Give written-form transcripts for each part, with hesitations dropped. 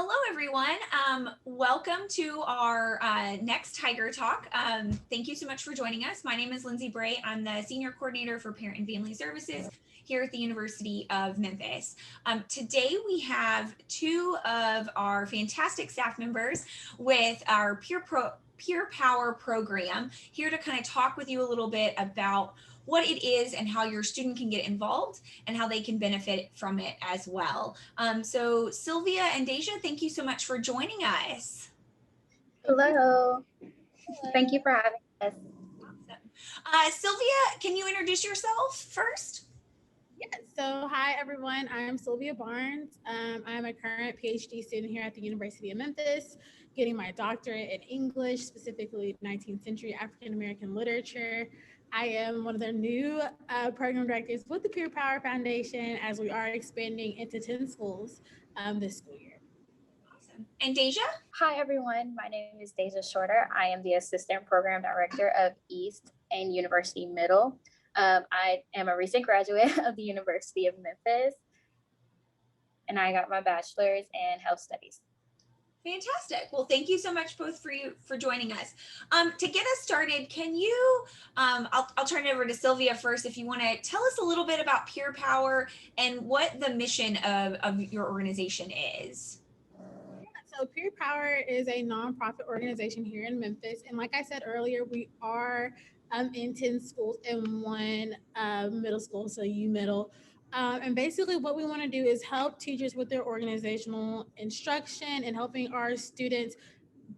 Hello, everyone. Welcome to our next Tiger Talk. Thank you so much for joining us. My name is Lindsay Bray. I'm the Senior Coordinator for Parent and Family Services here at the University of Memphis. Today, we have two of our fantastic staff members with our Peer Power program here to kind of talk with you a little bit about what it is and how your student can get involved and how they can benefit from it as well. So Sylvia and Deja, thank you so much for joining us. Hello. Thank you for having us. Awesome. Sylvia, can you introduce yourself first? Yeah, so hi everyone, I'm Sylvia Barnes. I'm a current PhD student here at the University of Memphis, getting my doctorate in English, specifically 19th century African American literature. I am one of the new program directors with the Peer Power Foundation as we are expanding into 10 schools this school year. Awesome. And Deja? Hi everyone, my name is Deja Shorter. I am the Assistant Program Director of East and University Middle. I am a recent graduate of the University of Memphis, and I got my bachelor's in health studies. Fantastic. Well, thank you so much both for joining us. To get us started, can you, I'll turn it over to Sylvia first, if you want to tell us a little bit about Peer Power and what the mission of your organization is. So Peer Power is a nonprofit organization here in Memphis. And like I said earlier, we are in 10 schools and one middle school, so U Middle. And basically what we want to do is help teachers with their organizational instruction and helping our students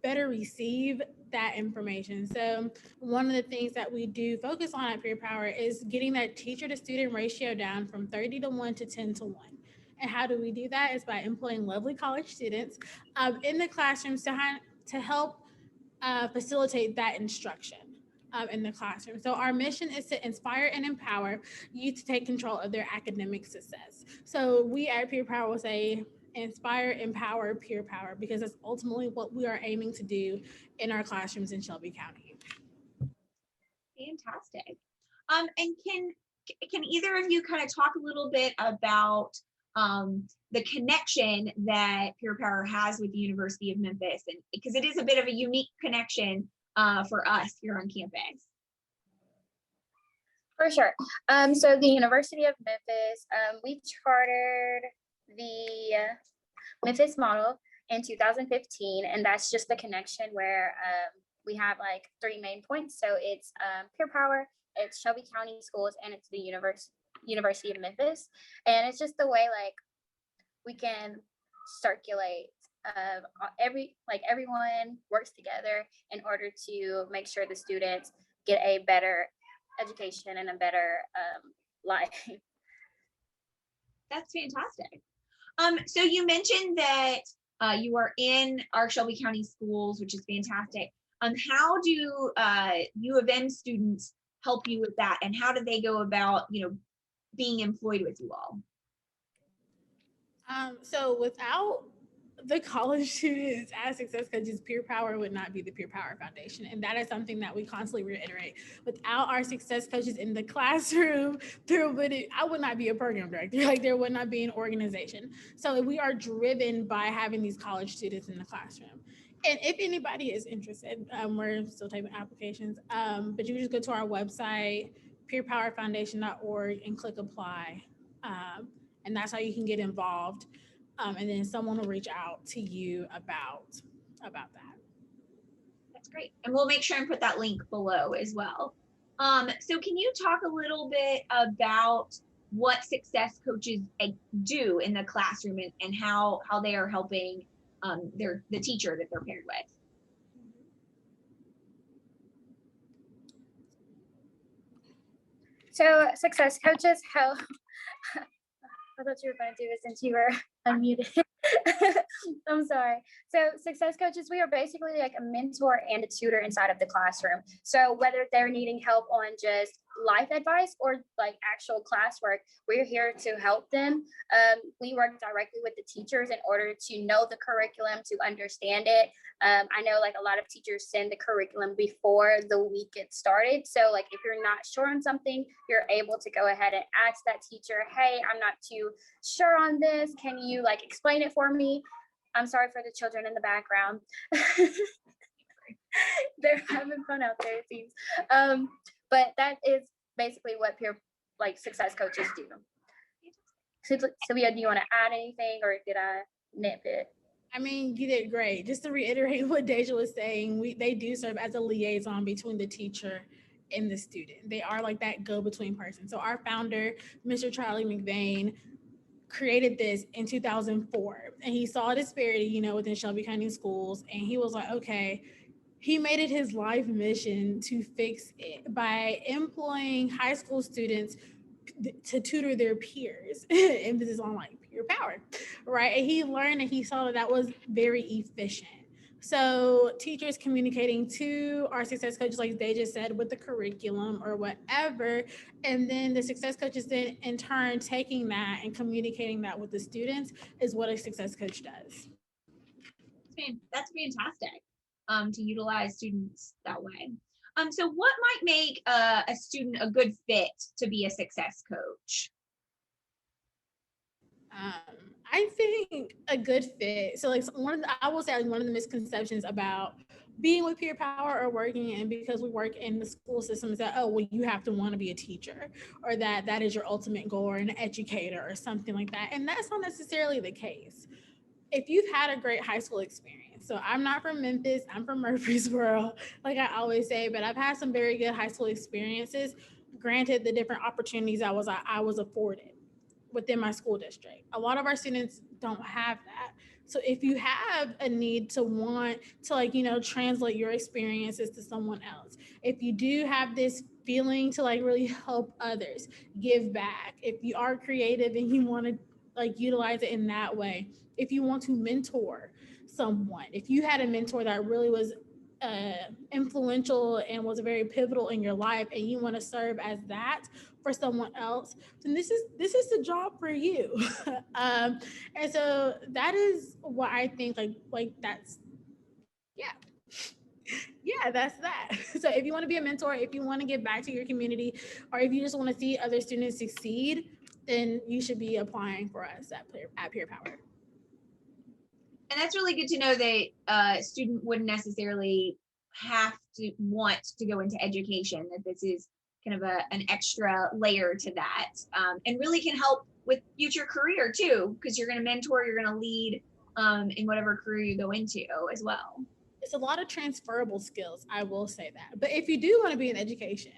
better receive that information. So one of the things that we do focus on at Peer Power is getting that teacher to student ratio down from 30-1 to 10-1. And how do we do that? Is by employing lovely college students in the classrooms to help facilitate that instruction in the classroom. So our mission is to inspire and empower youth to take control of their academic success. So we at Peer Power will say inspire, empower, peer power, because that's ultimately what we are aiming to do in our classrooms in Shelby County. Fantastic. And can either of you kind of talk a little bit about the connection that Peer Power has with the University of Memphis, and because it is a bit of a unique connection for us here on campus? For sure. So the University of Memphis, we chartered the Memphis model in 2015, and that's just the connection where we have like three main points. So it's Peer Power, it's Shelby County Schools, and it's the University of Memphis. And it's just the way like we can circulate everyone works together in order to make sure the students get a better education and a better life. That's fantastic. So you mentioned that you are in our Shelby County schools, which is fantastic. How do U of M students help you with that, and how do they go about, being employed with you all? So without the college students as success coaches, Peer Power would not be the Peer Power Foundation. And that is something that we constantly reiterate. Without our success coaches in the classroom, I would not be a program director. Like there would not be an organization. So we are driven by having these college students in the classroom. And if anybody is interested, we're still taking applications, but you can just go to our website, peerpowerfoundation.org, and click apply. And that's how you can get involved. And then someone will reach out to you about that. That's great. And we'll make sure and put that link below as well. So can you talk a little bit about what success coaches do in the classroom and how they are helping the teacher that they're paired with? So success coaches help. I thought you were going to do it since you were unmuted. I'm sorry. So success coaches, we are basically like a mentor and a tutor inside of the classroom. So whether they're needing help on just life advice or like actual classwork, we're here to help them. We work directly with the teachers in order to know the curriculum, to understand it. I know like a lot of teachers send the curriculum before the week gets started. So like if you're not sure on something, you're able to go ahead and ask that teacher, hey, I'm not too sure on this. Can you like explain it for me? I'm sorry for the children in the background. They're having fun out there, it seems. But that is basically what peer success coaches do. So, Sylvia, do you want to add anything, or did I nip it? I mean, you did great. Just to reiterate what Deja was saying, they do serve as a liaison between the teacher and the student. They are like that go-between person. So our founder, Mr. Charlie McVeigh, created this in 2004, and he saw a disparity, within Shelby County schools, and he was like, okay, he made it his life mission to fix it by employing high school students to tutor their peers. Emphasis on peer power, right? And he learned and he saw that was very efficient. So teachers communicating to our success coaches, like they just said, with the curriculum or whatever, and then the success coaches then in turn taking that and communicating that with the students is what a success coach does. That's fantastic, to utilize students that way. So what might make a student a good fit to be a success coach? I think a good fit. So I will say one of the misconceptions about being with peer power or working in, because we work in the school system, is that, oh, well, you have to want to be a teacher, or that is your ultimate goal, or an educator or something like that. And that's not necessarily the case. If you've had a great high school experience, so I'm not from Memphis, I'm from Murfreesboro, like I always say, but I've had some very good high school experiences, granted the different opportunities I was afforded within my school district. A lot of our students don't have that. So if you have a need to want to translate your experiences to someone else, if you do have this feeling to really help others, give back, if you are creative and you want to utilize it in that way, if you want to mentor someone, if you had a mentor that really was influential and was very pivotal in your life, and you want to serve as that for someone else, then this is the job for you. And so that is what I think. That's that's that. So if you want to be a mentor, if you want to give back to your community, or if you just want to see other students succeed, then you should be applying for us at Peer Power. And that's really good to know that a student wouldn't necessarily have to want to go into education, that this is kind of an extra layer to that, and really can help with future career too, because you're going to mentor, you're going to lead in whatever career you go into as well. It's a lot of transferable skills, I will say that. But if you do want to be in education,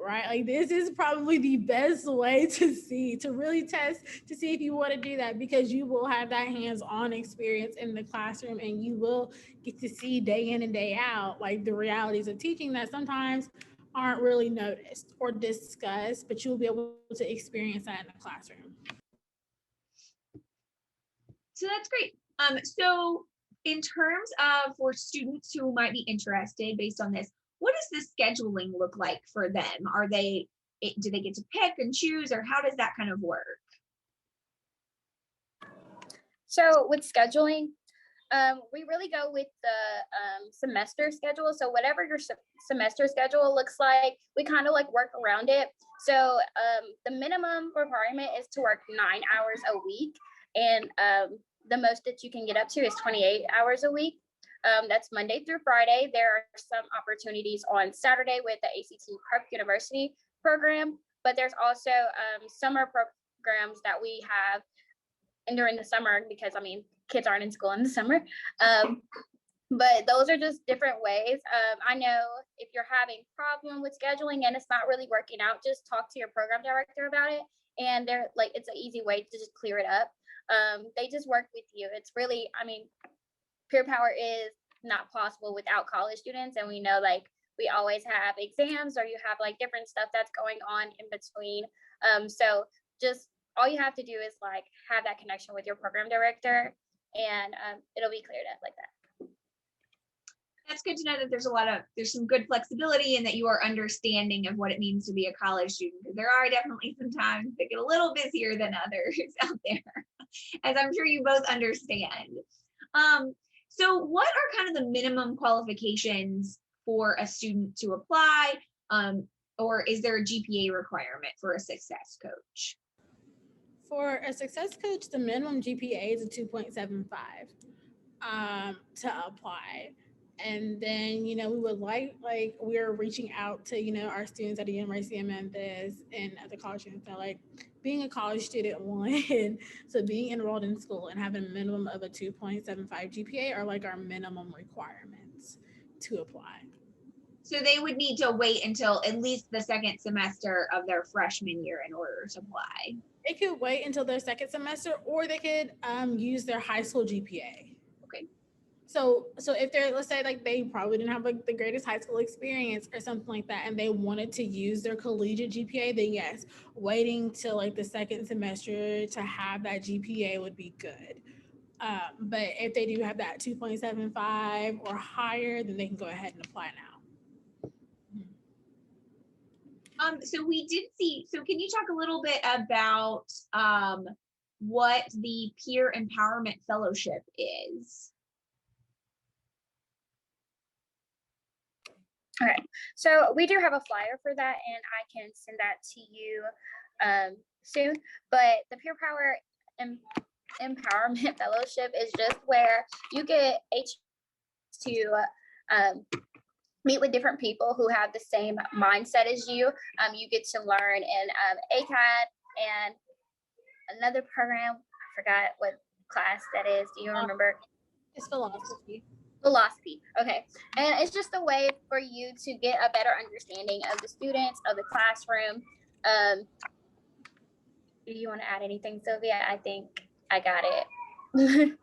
right, this is probably the best way to really test to see if you want to do that, because you will have that hands-on experience in the classroom, and you will get to see day in and day out the realities of teaching that sometimes aren't really noticed or discussed, but you'll be able to experience that in the classroom. So that's great. So in terms of for students who might be interested based on this, what does the scheduling look like for them? Do they get to pick and choose, or how does that kind of work? So with scheduling, we really go with the semester schedule. So whatever your semester schedule looks like, we kind of work around it. So the minimum requirement is to work 9 hours a week, and the most that you can get up to is 28 hours a week. That's Monday through Friday. There are some opportunities on Saturday with the ACT Prep University program, but there's also summer programs that we have and during the summer, because kids aren't in school in the summer. But those are just different ways. I know if you're having problem with scheduling and it's not really working out, just talk to your program director about it. And it's an easy way to just clear it up. They just work with you. It's really, peer power is not possible without college students. And we know we always have exams, or you have different stuff that's going on in between. So just all you have to do is have that connection with your program director, and it'll be cleared up like that. That's good to know that there's some good flexibility, and that you are understanding of what it means to be a college student. There are definitely some times that get a little busier than others out there, as I'm sure you both understand. So what are kind of the minimum qualifications for a student to apply? Or is there a GPA requirement for a success coach? For a success coach, the minimum GPA is a 2.75. to apply. And then, we would like we're reaching out to, our students at the University of Memphis and at the college students that like being a college student, one, so being enrolled in school and having a minimum of a 2.75 GPA are like our minimum requirements to apply. So they would need to wait until at least the second semester of their freshman year in order to apply. They could wait until their second semester, or they could use their high school GPA. Okay. So if they're, let's say like they probably didn't have like the greatest high school experience or something like that, and they wanted to use their collegiate GPA, then yes, waiting till like the second semester to have that GPA would be good. But if they do have that 2.75 or higher, then they can go ahead and apply now. So we did see, so can you talk a little bit about what the Peer Empowerment Fellowship is? All right, so we do have a flyer for that, and I can send that to you soon. But the Peer Power Empowerment Fellowship is just where you get a chance to meet with different people who have the same mindset as you. You get to learn in ACAD and another program. I forgot what class that is. Do you remember? It's philosophy. Philosophy. Okay. And it's just a way for you to get a better understanding of the students, of the classroom. Do you want to add anything, Sylvia? I think I got it.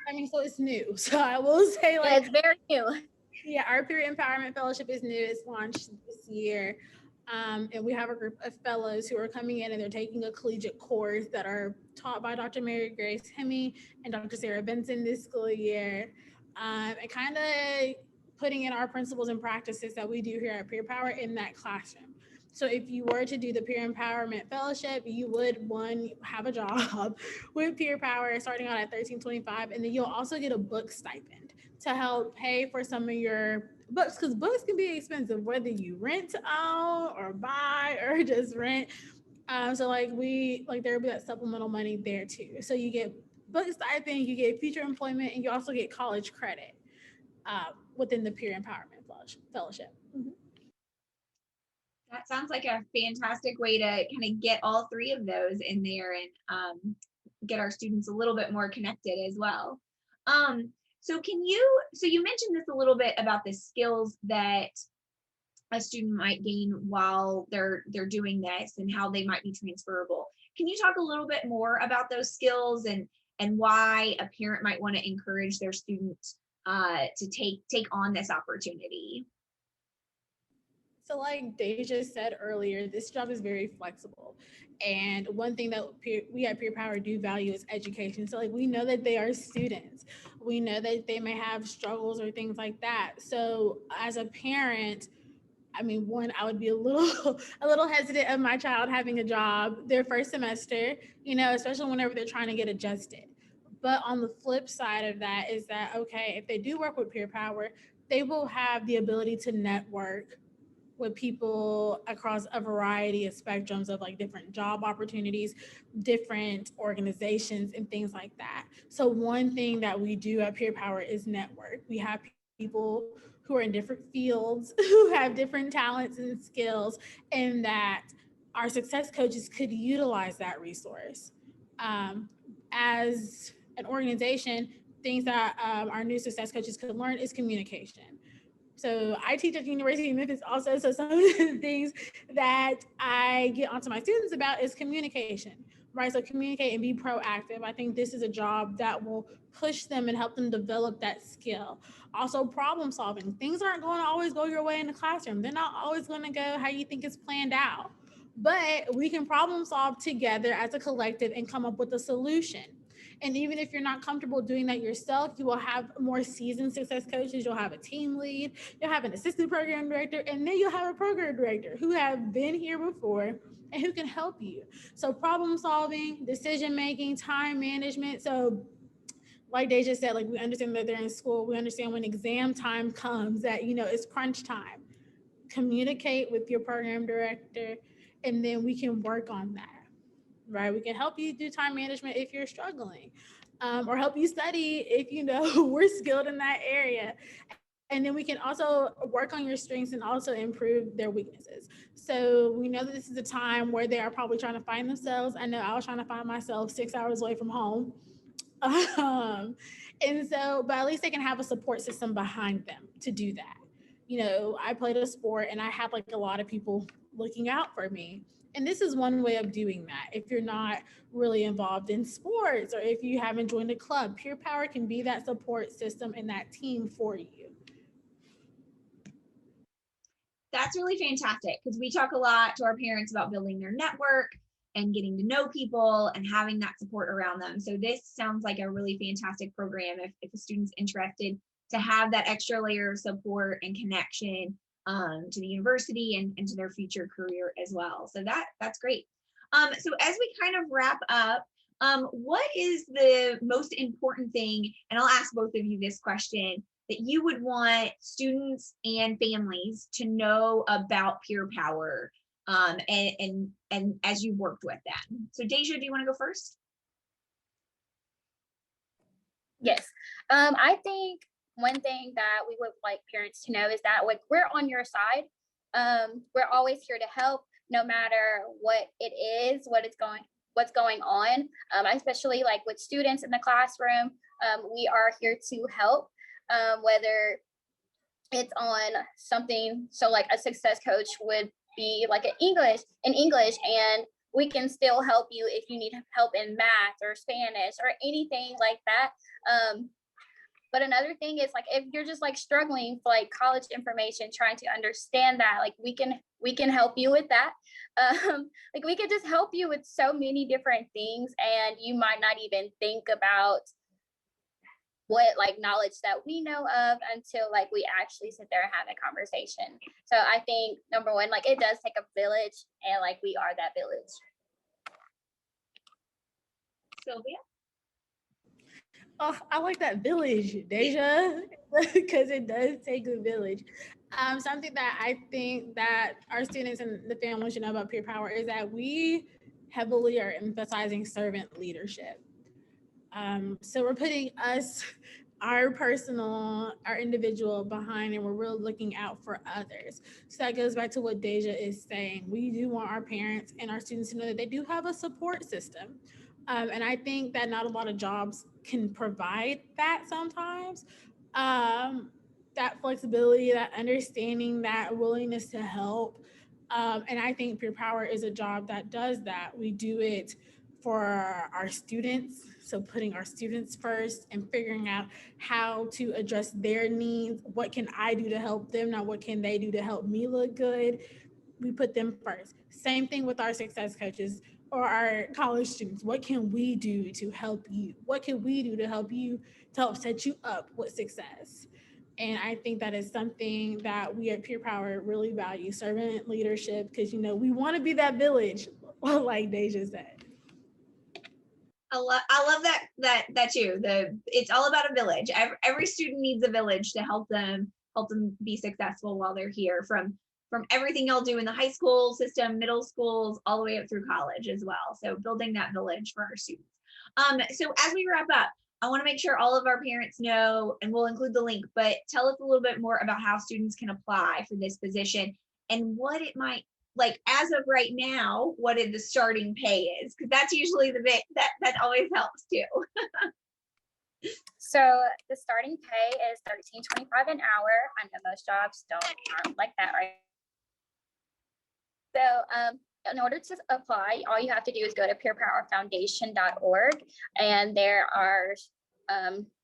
I mean, so it's new. So I will say like, yeah, it's very new. Yeah, our Peer Empowerment Fellowship is new. It's launched this year. And we have a group of fellows who are coming in and they're taking a collegiate course that are taught by Dr. Mary Grace Hemme and Dr. Sarah Benson this school year. And kind of putting in our principles and practices that we do here at Peer Power in that classroom. So if you were to do the Peer Empowerment Fellowship, you would, one, have a job with Peer Power starting out at $13.25, and then you'll also get a book stipend to help pay for some of your books, because books can be expensive, whether you rent to own or buy or just rent. So like there will be that supplemental money there too. So you get book stipend, you get future employment, and you also get college credit within the Peer Empowerment Fellowship. Mm-hmm. That sounds like a fantastic way to kind of get all three of those in there and get our students a little bit more connected as well. So you mentioned this a little bit about the skills that a student might gain while they're doing this and how they might be transferable. Can you talk a little bit more about those skills and why a parent might want to encourage their students to take on this opportunity? So like Deja said earlier, this job is very flexible. And one thing that we at Peer Power do value is education. So like we know that they are students. We know that they may have struggles or things like that. So as a parent, I mean, one, I would be a little hesitant of my child having a job their first semester, especially whenever they're trying to get adjusted. But on the flip side of that is that, okay, if they do work with Peer Power, they will have the ability to network with people across a variety of spectrums of like different job opportunities, different organizations, and things like that. So one thing that we do at Peer Power is network. We have people who are in different fields, who have different talents and skills, and that our success coaches could utilize that resource. As an organization, things that our new success coaches could learn is communication. So I teach at the University of Memphis also. So some of the things that I get onto my students about is communication, right? So communicate and be proactive. I think this is a job that will push them and help them develop that skill. Also problem solving. Things aren't going to always go your way in the classroom. They're not always going to go how you think it's planned out. But we can problem solve together as a collective and come up with a solution. And even if you're not comfortable doing that yourself, you will have more seasoned success coaches. You'll have a team lead, you'll have an assistant program director, and then you'll have a program director who have been here before and who can help you. So problem solving, decision making, time management. So like Deja said, like we understand that they're in school. We understand when exam time comes that, it's crunch time. Communicate with your program director, and then we can work on that. right? We can help you do time management if you're struggling, or help you study if you know we're skilled in that area. And then we can also work on your strengths and also improve their weaknesses. So we know that this is a time where they are probably trying to find themselves. I know I was trying to find myself 6 hours away from home. Um, and so, but at least they can have a support system behind them to do that. You know, I played a sport and I had like a lot of people looking out for me. And this is one way of doing that. If you're not really involved in sports or if you haven't joined a club, Peer Power can be that support system and that team for you. That's really fantastic because we talk a lot to our parents about building their network and getting to know people and having that support around them. So this sounds like a really fantastic program if a student's interested to have that extra layer of support and connection to the university and to their future career as well. So that's great. So as we kind of wrap up, what is the most important thing, and I'll ask both of you this question, that you would want students and families to know about Peer Power and as you worked with them? So Deja, do you want to go first? Yes. I think one thing that we would like parents to know is that like we're on your side. We're always here to help, no matter what it is, what's going on. Especially like with students in the classroom, we are here to help. Whether it's on something, so like a success coach would be like in English, and we can still help you if you need help in math or Spanish or anything like that. But another thing is like if you're just like struggling for like college information, trying to understand that, like we can help you with that. Like we could just help you with so many different things, and you might not even think about what like knowledge that we know of until like we actually sit there and have a conversation. So I think number one, like it does take a village, and like we are that village. Sylvia? Oh, I like that village, Deja, because it does take a village. Something that I think that our students and the families should know about Peer Power is that we heavily are emphasizing servant leadership. So we're putting us, our individual behind, and we're really looking out for others. So that goes back to what Deja is saying. We do want our parents and our students to know that they do have a support system. And I think that not a lot of jobs can provide that sometimes. That flexibility, that understanding, that willingness to help. And I think Peer Power is a job that does that. We do it for our students. So putting our students first and figuring out how to address their needs. What can I do to help them? Not what can they do to help me look good? We put them first. Same thing with our success coaches or our college students. What can we do to help you? What can we do to help you, to help set you up with success? And I think that is something that we at Peer Power really value, servant leadership, because, you know, we want to be that village, like Deja said. I love that too. It's all about a village. Every student needs a village to help them be successful while they're here, from everything y'all do in the high school system, middle schools, all the way up through college as well. So building that village for our students. So as we wrap up, I want to make sure all of our parents know, and we'll include the link, but tell us a little bit more about how students can apply for this position and what it might, like as of right now, what the starting pay is, because that's usually the bit that always helps too. So the starting pay is $13.25 an hour. I know most jobs aren't like that, right? So in order to apply, all you have to do is go to peerpowerfoundation.org, and there are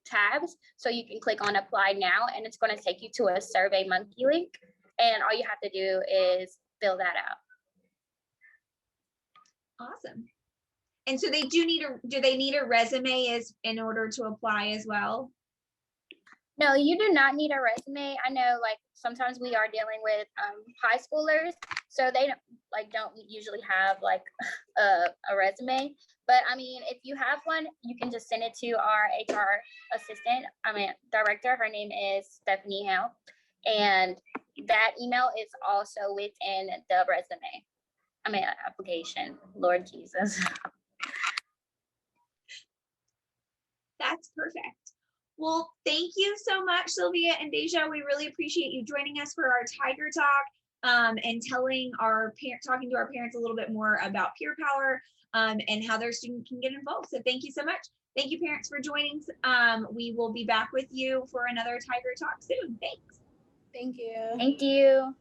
tabs. So you can click on apply now, and it's going to take you to a Survey Monkey link. And all you have to do is fill that out. Awesome. And so do they need a resume in order to apply as well? No, you do not need a resume. I know like sometimes we are dealing with high schoolers, so they don't usually have like a resume. But I mean, if you have one, you can just send it to our HR director. Her name is Stephanie Hale, and that email is also within the resume. application. Lord Jesus. That's perfect. Well, thank you so much, Sylvia and Deja. We really appreciate you joining us for our Tiger Talk and talking to our parents a little bit more about peer power and how their student can get involved. So thank you so much. Thank you, parents, for joining. We will be back with you for another Tiger Talk soon. Thanks. Thank you. Thank you.